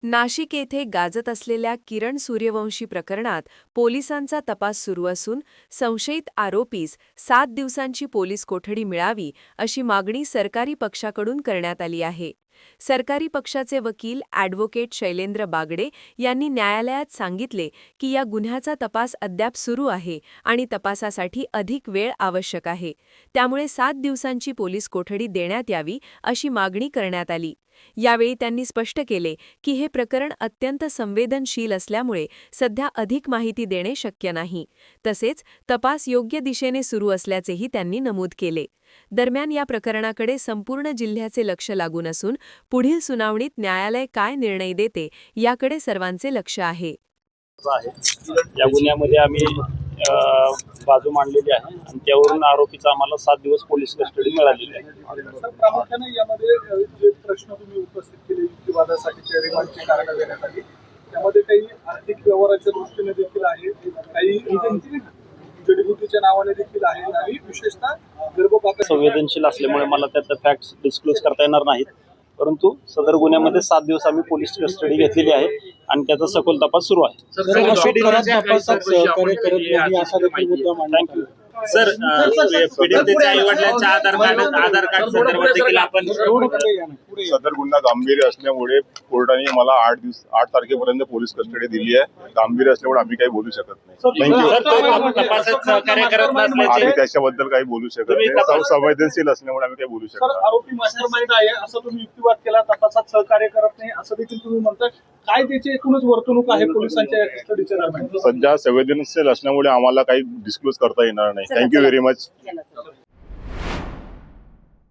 नाशिक येथे गाजत असलेल्या किरण सूर्यवंशी प्रकरणात पोलिसांचा तपास सुरू असून संशयित आरोपीस 7 दिवसांची पोलीस कोठडी मिळावी अशी मागणी सरकारी पक्षाकडून करण्यात आली आहे. सरकारी पक्षाचे वकील ॲडव्होकेट शैलेंद्र बागडे यांनी न्यायालयात सांगितले की या गुन्ह्याचा तपास अद्याप सुरू आहे आणि तपासासाठी अधिक वेळ आवश्यक आहे. त्यामुळे 7 दिवसांची पोलीस कोठडी देण्यात यावी अशी मागणी करण्यात आली. यावेळी त्यांनी स्पष्ट केले की हे प्रकरण अत्यंत संवेदनशील असल्यामुळे सध्या अधिक माहिती देणे शक्य नाही. तसेच तपास योग्य दिशेने सुरू असल्याचेही त्यांनी नमूद केले. दरम्यान या प्रकरणाकडे संपूर्ण जिल्ह्याचे लक्ष लागून असून पुढील सुनावणीत न्यायालय काय निर्णय देते याकडे सर्वांचे लक्ष आहे. या गुन्ह्यामध्ये आम्ही बाजू मांडलेली आहे आणि त्यावरून आरोपीचा आम्हाला 7 दिवस पोलीस कस्टडी मिळालेली आहे. प्रामुख्याने यामध्ये जे प्रश्न तुम्ही उपस्थित केले युक्तिवादासाठी रिमांडची कारणं देण्यात आली, त्यामध्ये काही आर्थिक व्यवहाराच्या दृष्टीने देखील आहे, काही जडीबुटीच्या नावाने देखील आहे आणि विशेषतः गर्भपात संवेदनशील असल्यामुळे मला त्यात फॅक्ट्स डिस्क्लोज करता येणार नाहीत. परंतु सदर गुन्ह्यामध्ये 7 दिवस आम्ही पोलीस कस्टडी घेतलेली आहे आणि त्याचा सखोल तपास सुरू आहे. थँक्यू सर, पीडितेच्या आई-वडिलांच्या आधार कार्ड संदर्भात देखील आपण सदर गुन्हा गांभीर्य असल्यामुळे कोर्टाने मला 8 तारखेपर्यंत पोलीस कस्टडी दिली आहे. गांभीर्य असल्यामुळे आम्ही काही बोलू शकत नाही. थँक्यू. तपासात सहकार्य करत आम्ही नसल्याचे त्याच्याबद्दल काही बोलू शकत नाही. संवेदनशील असल्यामुळे आम्ही काही बोलू शकत नाही. आरोपी मास्टरमाइंड आहे असं तुम्ही युक्तिवाद केला, तपासात सहकार्य करत नाही असं देखील तुम्ही म्हणता. काय त्याची एकूणच वर्तणूक आहे पोलिसांच्या कस्टडीच्या दरम्यान? सध्या संवेदनशील असल्यामुळे आम्हाला काही डिस्क्लोज करता येणार नाही. Thank you very much.